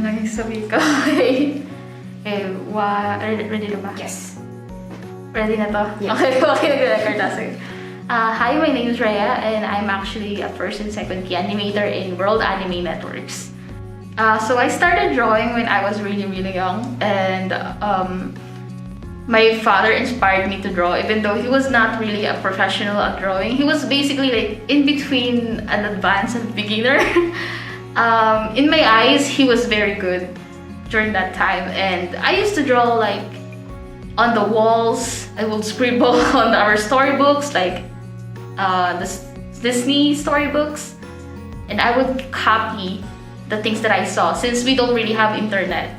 lang yung sabi ko. Ready na ba? Yes. Ready na to? Yes. Okay, nag-record na. Hi, my name is Rhea, and I'm actually a first and second key animator in World Anime Networks. So I started drawing when I was really young, and my father inspired me to draw, even though he was not really a professional at drawing. He was basically like in between an advanced and beginner. In my eyes, he was very good during that time, and I used to draw like on the walls. I would scribble on our storybooks, like the Disney storybooks, and I would copy the things that I saw since we don't really have internet.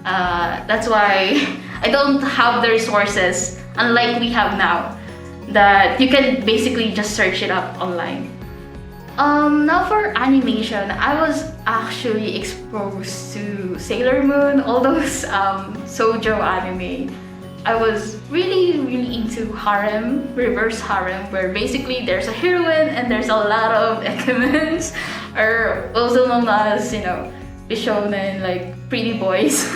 That's why I don't have the resources, unlike we have now, that you can basically just search it up online. Now for animation, I was actually exposed to Sailor Moon, all those shoujo anime. I was really into harem, reverse harem, where basically there's a heroine and there's a lot of ekimens, or also known as, you know, bishonen, like pretty boys.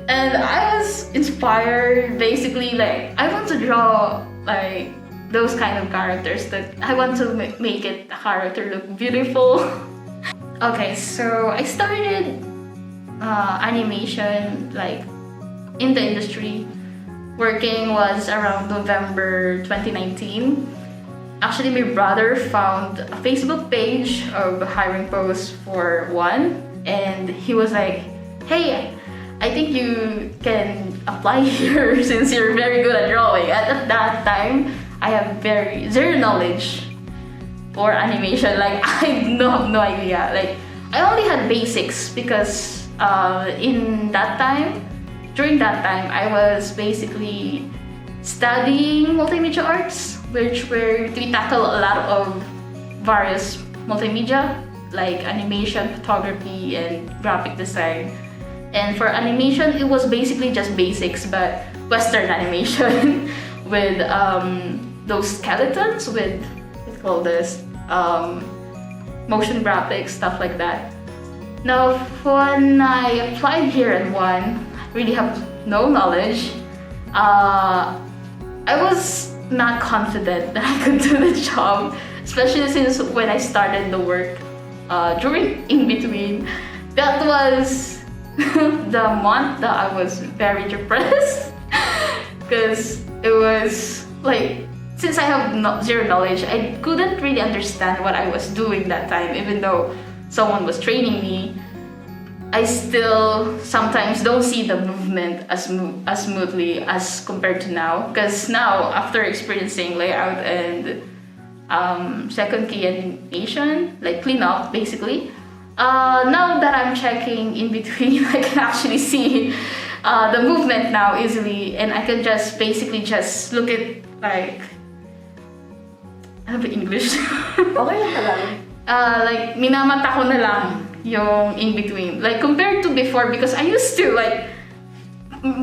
And I was inspired, basically, like, I want to draw like those kind of characters, that I want to make it the character look beautiful. Okay, so I started animation like in the industry. Working was around November 2019. Actually, my brother found a Facebook page of hiring posts for WAN, and he was like, "Hey, I think you can apply here since you're very good at drawing." At that time, I have zero knowledge for animation. Like, I have no idea. Like, I only had basics because during that time, I was basically studying multimedia arts, where we tackle a lot of various multimedia, like animation, photography, and graphic design. And for animation, it was basically just basics, but Western animation with those skeletons with, let's call this, motion graphics, stuff like that. Now, when I applied here at WAN, I really have no knowledge. I was not confident that I could do the job, especially since when I started the work during in between. That was the month that I was very depressed because it was like, since I have zero knowledge, I couldn't really understand what I was doing that time. Even though someone was training me, I still sometimes don't see the movement as smoothly as compared to now. Because now, after experiencing layout and second key animation, like cleanup basically, now that I'm checking in between, I can actually see the movement now easily, and I can just basically just look at like, ano ba English? Okay lang talaga. Like, minamata ko na lang yung in between. Like, compared to before, because I used to like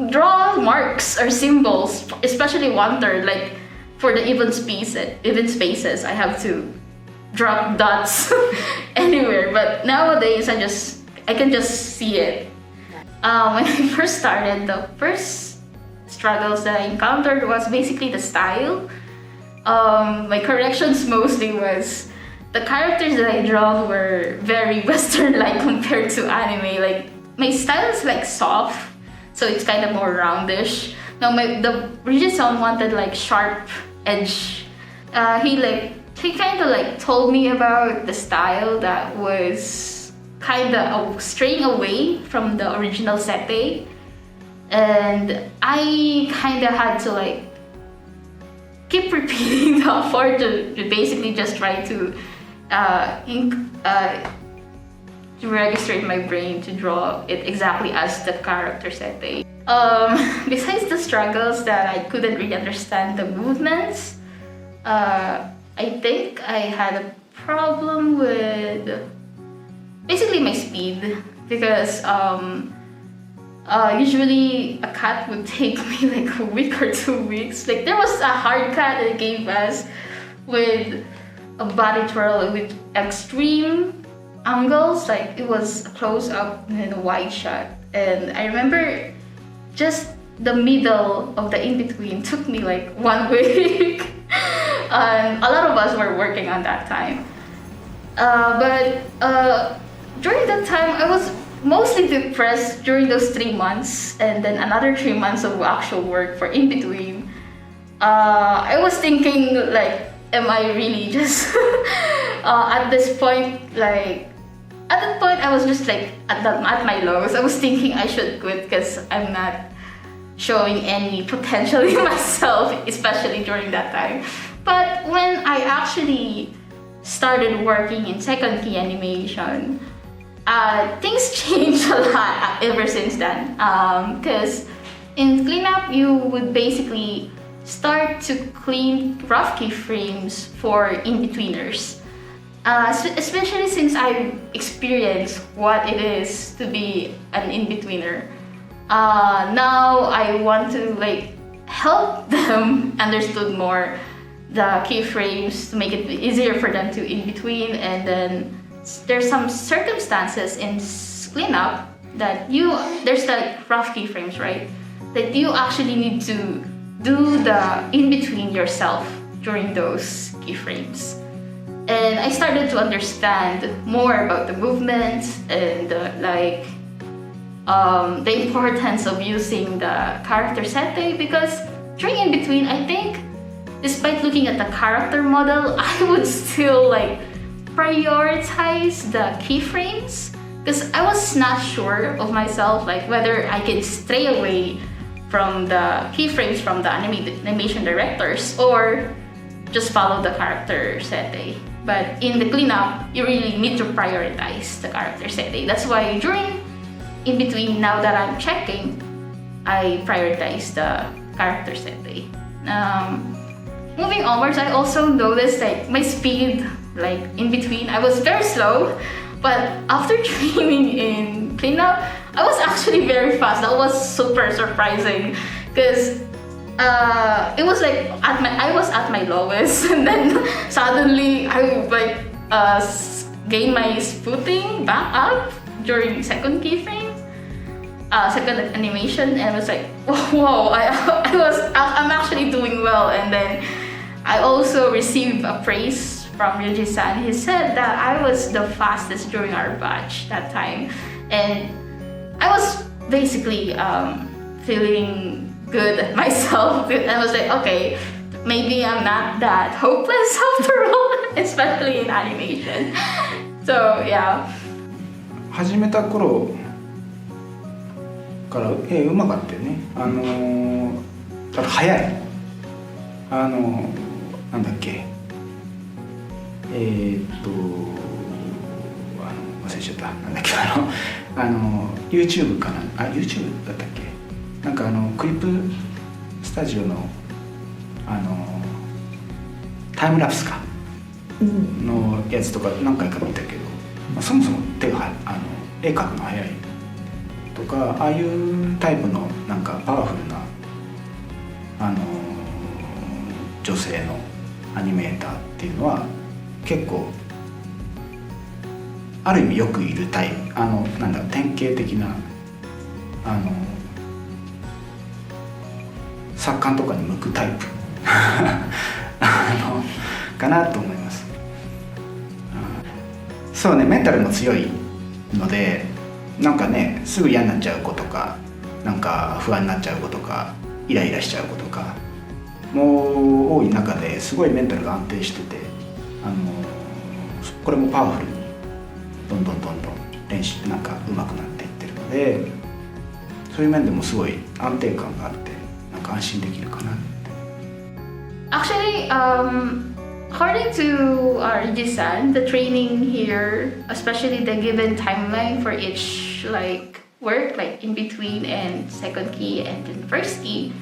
draw marks or symbols, especially 1/3, like for the even spaces, I have to drop dots anywhere. But nowadays, I can just see it. When I first started, the first struggles that I encountered was basically the style. My corrections mostly was the characters that I draw were very Western-like compared to anime. Like, my style is like soft, so it's kind of more roundish. Now the Regis-san wanted like sharp edge. He kind of like told me about the style that was kind of straying away from the original setting, and I kind of had to like keep repeating the effort to basically just try to register in my brain to draw it exactly as the character setting. Besides the struggles that I couldn't really understand the movements, I think I had a problem with basically my speed, because usually a cut would take me like a week or 2 weeks. Like, there was a hard cut that gave us with a body twirl with extreme angles, like it was a close up and then a wide shot. And I remember just the middle of the in-between took me like 1 week. And a lot of us were working on that time. But during that time, I was mostly depressed during those 3 months, and then another 3 months of actual work for in between. I was thinking like, am I really just at this point, like at that point I was just like at my lows. I was thinking I should quit because I'm not showing any potential in myself, especially during that time. But when I actually started working in second key animation, things changed a lot ever since then. Because in cleanup, you would basically start to clean rough keyframes for in-betweeners. Especially since I've experienced what it is to be an in-betweener. Now I want to like help them understood more the keyframes to make it easier for them to in between, and then there's some circumstances in cleanup that there's like rough keyframes, right? That you actually need to do the in between yourself during those keyframes. And I started to understand more about the movements and the importance of using the character setting, because during in between, I think despite looking at the character model, I would still like prioritize the keyframes because I was not sure of myself, like whether I can stray away from the keyframes from the animation directors or just follow the character setting. But in the cleanup, you really need to prioritize the character setting. That's why during in between, now that I'm checking, I prioritize the character setting. Moving onwards, I also noticed like my speed, like in between, I was very slow. But after training in cleanup, I was actually very fast. That was super surprising because it was like I was at my lowest, and then suddenly I like gained my footing back up during second keyframe, second animation, and I was like, whoa! I'm actually doing well. And then I also received a praise from Ryuji-san. He said that I was the fastest during our batch that time, and I was basically feeling good at myself. I was like, okay, maybe I'm not that hopeless after all, especially in animation. So yeah. 始めた頃からうまかったよね。ただ早い。なんだっけ。忘れちゃった。なんだっけYouTube かな。YouTube だったっけ。なんかクリップスタジオのタイムラプスかのやつとか何回か見たけど、そもそも手が絵描くの早いとか、ああいうタイプのなんかパワフルな女性のアニメーターっていうのは結構ある意味よくいるタイプ、なんだ典型的な作家とかに向くタイプかなと思います。そうね、メンタルも強いので、なんかねすぐ嫌になっちゃう子とか、なんか不安になっちゃう子とか、イライラしちゃう子とかもう多い中ですごいメンタルが安定してて、これもパワフルにどんどん練習なんか上手くなっていってるので、そういう面でもすごい安定感があって、なんか安心できるかなって。Actually, according to Ryuji-san, the training here, especially the given timeline for each like work, like in between and second key and then first key,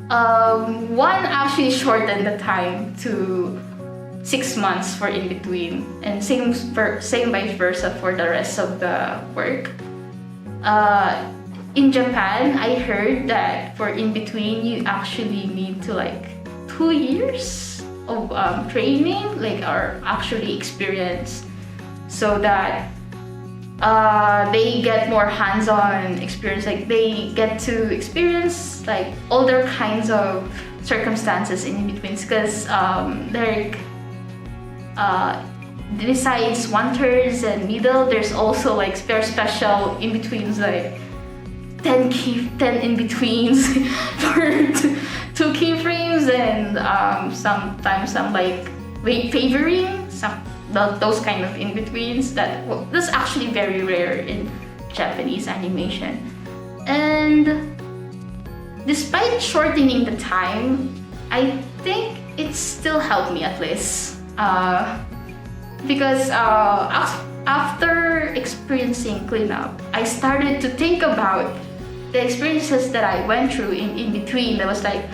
one actually shortened the time to 6 months for in between, and same vice versa for the rest of the work. In Japan, I heard that for in between you actually need to like 2 years of training, like or actually experience, so that they get more hands-on experience. Like they get to experience like other kinds of circumstances in betweens, because they're besides wanters and middle, there's also like very special in betweens, like 10 in betweens for two keyframes, and sometimes some like favoring some those kind of in betweens. That's actually very rare in Japanese animation. And despite shortening the time, I think it still helped me at least. Because after experiencing cleanup, I started to think about the experiences that I went through in between. That was like,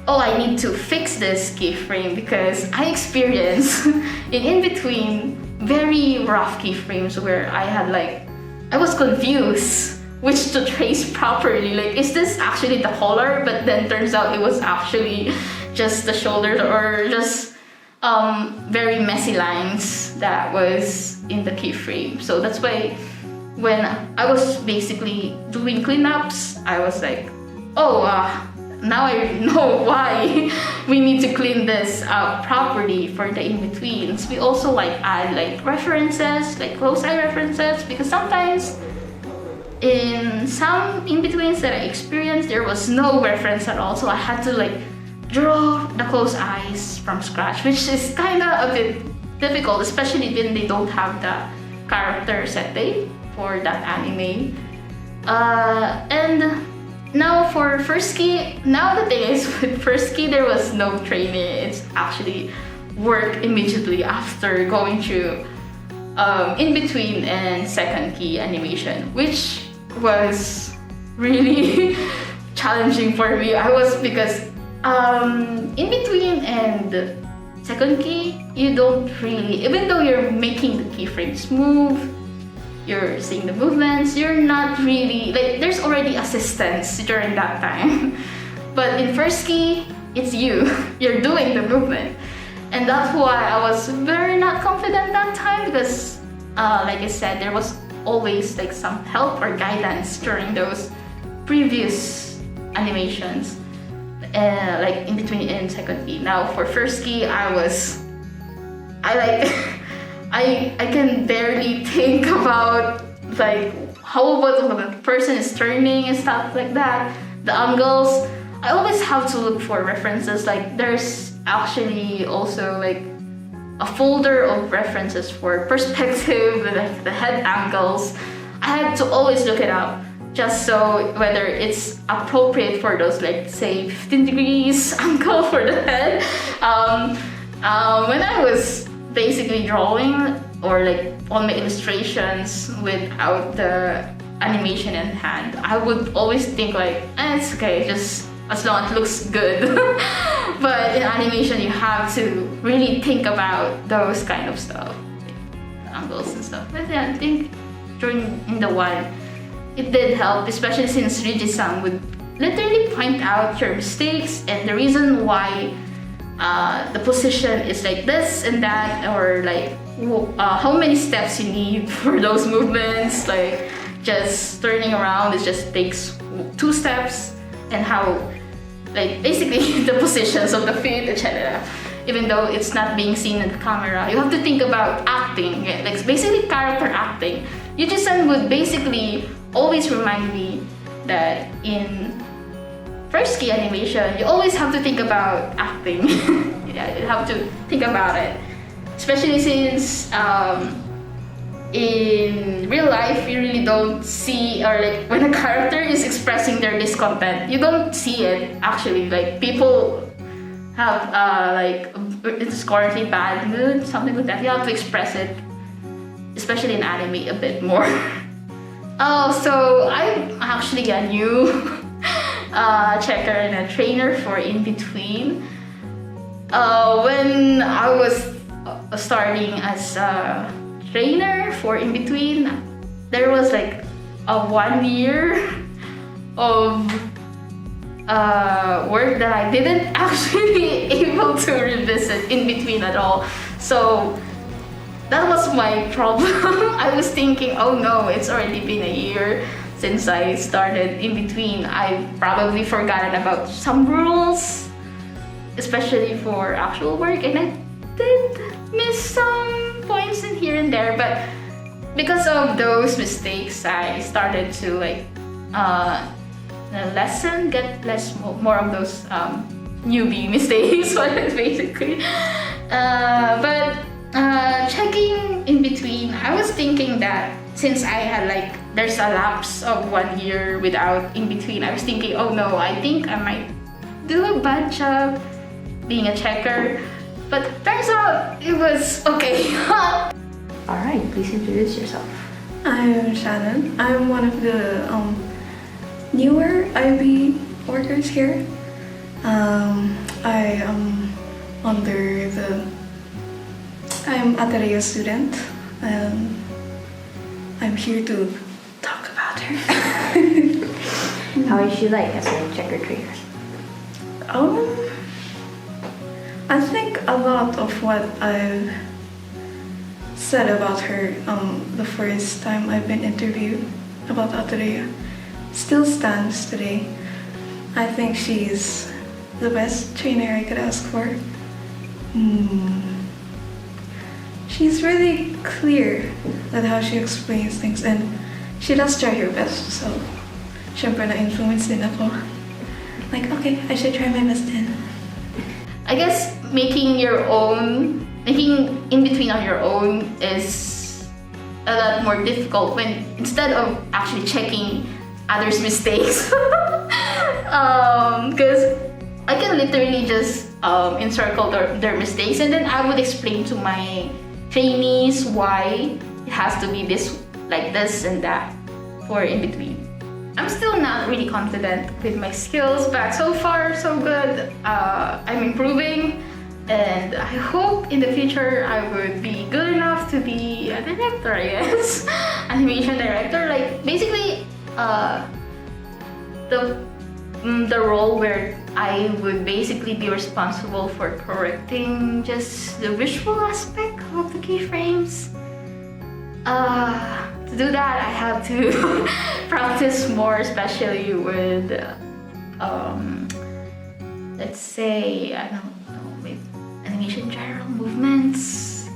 oh, I need to fix this keyframe, because I experienced in between very rough keyframes where I was confused which to trace properly. Like, is this actually the collar? But then turns out it was actually just the shoulders, or just very messy lines that was in the keyframe. So that's why when I was basically doing cleanups, I was like, oh, now I know why we need to clean this up properly for the in-betweens. We also like add like references, like close eye references, because sometimes in some in-betweens that I experienced, there was no reference at all. So I had to like draw the close eyes from scratch, which is kind of a bit difficult, especially when they don't have the character setting for that anime. And now for first key, now the thing is with first key there was no training. It's actually work immediately after going through in between and second key animation, which was really challenging for me. Because in between and second key, you don't really, even though you're making the keyframes move, you're seeing the movements, you're not really, like, there's already assistance during that time. But in first key, it's you're doing the movement. And that's why I was very not confident that time, because like I said, there was always like some help or guidance during those previous animations. Like in between and second key. Now for first key, I can barely think about like how the person is turning and stuff like that. The angles, I always have to look for references. Like there's actually also like a folder of references for perspective, like the head angles. I had to always look it up, just so whether it's appropriate for those, like say 15 degrees angle for the head. When I was basically drawing or like on my illustrations without the animation in hand, I would always think like, it's okay, just as long as it looks good. But in animation, you have to really think about those kind of stuff, like the angles and stuff. But yeah, I think in the WAN, it did help, especially since Riji-san would literally point out your mistakes and the reason why the position is like this and that, or like how many steps you need for those movements. Like just turning around, it just takes 2 steps, and how like basically the positions of the feet, etc. Even though it's not being seen in the camera, you have to think about acting, like basically character acting. Yuji-san would basically always remind me that in first key animation, you always have to think about acting. Yeah, you have to think about it. Especially since in real life, you really don't see, or like when a character is expressing their discontent, you don't see it actually. Like people have like it's currently bad mood, something like that. You have to express it, especially in anime, a bit more. Oh, so I'm actually a new checker and a trainer for in between. When I was starting as a trainer for in between, there was like a 1 year of work that I didn't actually able to revisit in between at all. So that was my problem. I was thinking, oh no, it's already been a year since I started. In between, I probably forgotten about some rules, especially for actual work, and I did miss some points in here and there. But because of those mistakes, I started to get more of those newbie mistakes, basically. But checking in between, I was thinking that since I had there's a lapse of 1 year without in between, I was thinking, oh no, I think I might do a bad job being a checker. But turns out it was okay. Alright, please introduce yourself. I'm Shannon. I'm one of the newer IB workers here. I am I'm a Rhea student. I'm here to talk about her. How is she like as a checker trainer? I think a lot of what I've said about her the first time I've been interviewed about Aterea still stands today. I think she's the best trainer I could ask for. She's really clear at how she explains things, and she does try her best. So, syempre na-influence din ako. Like, okay, I should try my best then. I guess making in between on your own is a lot more difficult when instead of actually checking others' mistakes. Because I can literally just encircle their mistakes, and then I would explain to my trainees why it has to be this and that for in between. I'm still not really confident with my skills, but so far so good. I'm improving, and I hope in the future I would be good enough to be a director, I guess. Animation director, basically the role where I would basically be responsible for correcting just the visual aspect of the keyframes. To do that, I have to practice more, especially with, let's say, I don't know, with animation gyro movements,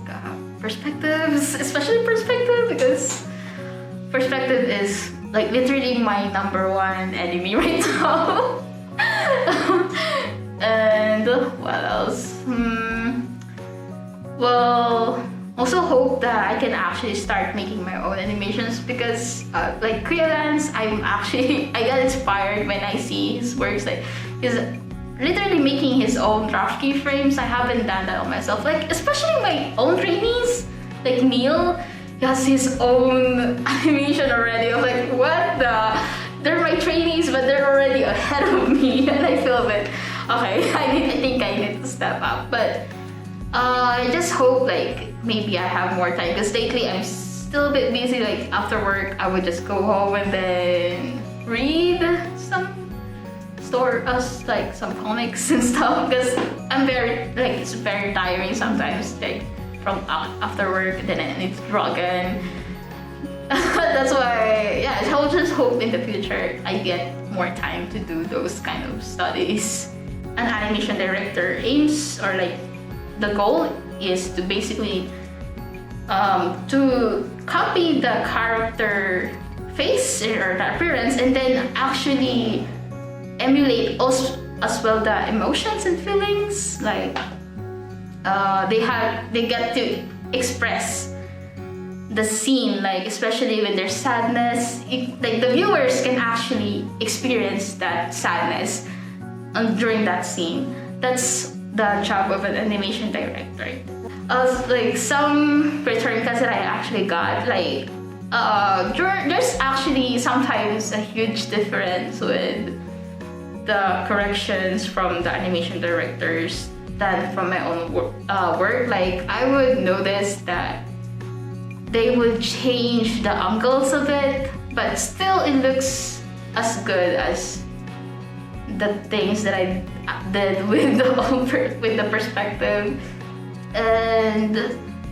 perspectives, especially perspective, because perspective is literally my #1 enemy right now. And what else? Well, also hope that I can actually start making my own animations, because Creolance, I got inspired when I see his works. He's literally making his own draft keyframes. I haven't done that on myself. Especially my own trainees, Neil, he has his own animation already. I'm like, what the? They're my trainees, but they're already ahead of me, and I feel a bit okay. I think I need to step up, but I just hope maybe I have more time, because lately I'm still a bit busy. After work, I would just go home and then read some some comics and stuff, because I'm very it's very tiring sometimes. From after work, then I need to draw again. That's why, yeah, I will just hope in the future I get more time to do those kind of studies. An animation director aims, or the goal is to basically to copy the character face or the appearance, and then actually emulate also as well the emotions and feelings. They get to express the scene, especially when there's sadness. The viewers can actually experience that sadness during that scene. That's the job of an animation director. Some return cuts that I actually got, there's actually sometimes a huge difference with the corrections from the animation directors than from my own work. I would notice that they would change the angles a bit, but still it looks as good as the things that I did with the perspective. And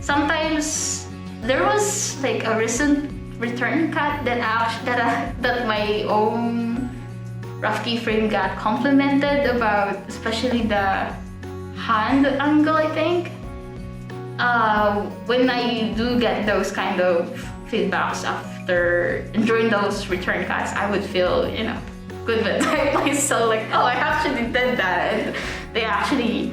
sometimes there was like a recent return cut that my own rough keyframe got complimented about, especially the hand angle, I think. When I do get those kind of feedbacks after during those return cuts, I would feel, good with myself, like, oh, I actually did that, and they actually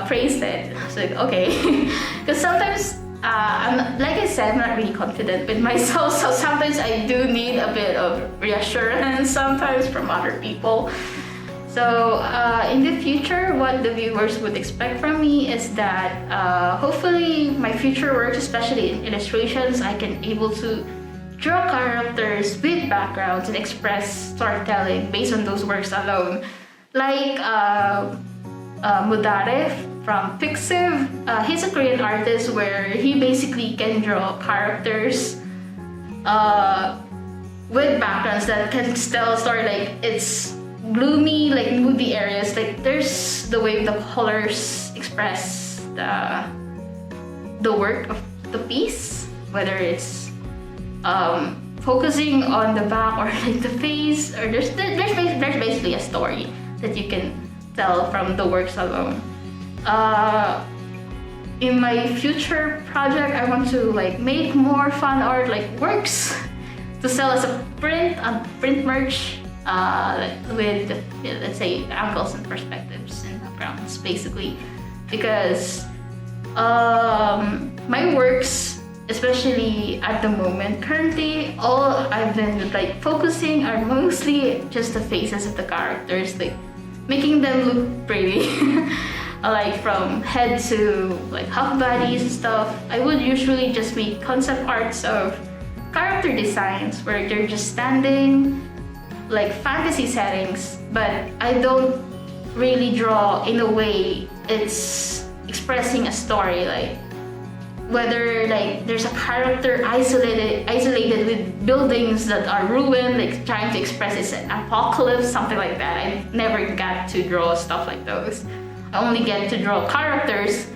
praised it. So like, okay, because sometimes like I said, I'm not really confident with myself, so sometimes I do need a bit of reassurance sometimes from other people. So in the future, what the viewers would expect from me is that hopefully my future work, especially in illustrations, I can able to draw characters with backgrounds and express storytelling based on those works alone. Like Mudare from Pixiv, he's a Korean artist where he basically can draw characters with backgrounds that can tell a story. Like it's gloomy, like moody areas. Like there's the way the colors express the work of the piece, whether it's focusing on the back or like the face, or there's basically a story that you can tell from the works alone. In my future project, I want to like make more fun art, like works to sell as a print merch with let's say angles and perspectives and backgrounds, basically, because my works, especially at the moment, currently, all I've been like focusing are mostly just the faces of the characters, like making them look pretty. Like from head to like half bodies and stuff. I would usually just make concept arts of character designs where they're just standing, like fantasy settings, but I don't really draw in a way it's expressing a story, like whether like there's a character isolated with buildings that are ruined, like trying to express it's an apocalypse, something like that. I never got to draw stuff like those. I only get to draw characters,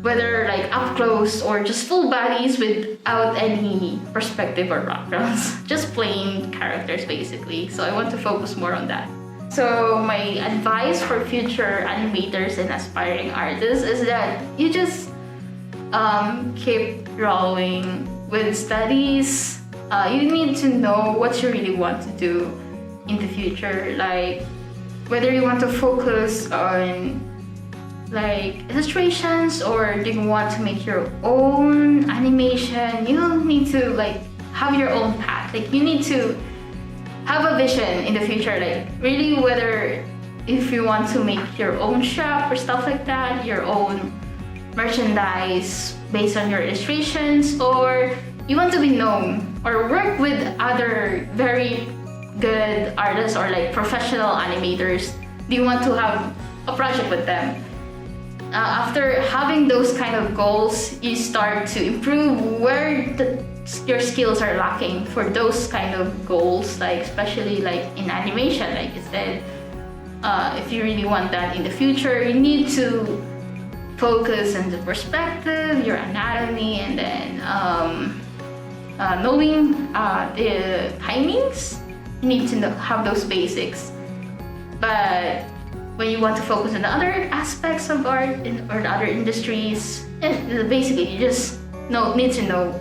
whether like up close or just full bodies without any perspective or backgrounds. Just plain characters, basically. So I want to focus more on that. So my advice for future animators and aspiring artists is that you just keep drawing with studies. You need to know what you really want to do in the future, like whether you want to focus on like illustrations or do you want to make your own animation. You need to like have your own path. Like you need to have a vision in the future, like really whether if you want to make your own shop or stuff like that, your own merchandise based on your illustrations, or you want to be known or work with other very good artists or like professional animators. Do you want to have a project with them? After having those kind of goals, you start to improve where your skills are lacking for those kind of goals, like especially like in animation, like you said. If you really want that in the future, you need to focus on the perspective, your anatomy, and then knowing the timings. You need to have those basics. But when you want to focus on the other aspects of art or the other industries, basically you just need to know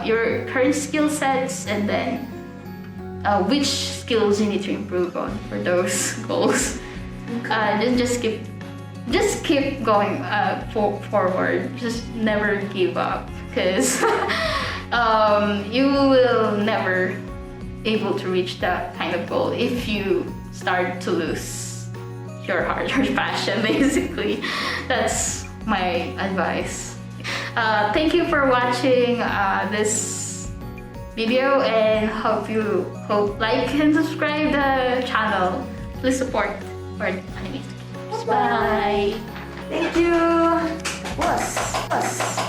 your current skill sets and then which skills you need to improve on for those goals. Just keep going forward. Just never give up, because you will never able to reach that kind of goal if you start to lose your heart or passion, basically. That's my advice. Thank you for watching this video, and hope like and subscribe the channel. Please support our animators. Bye. Thank you. Was.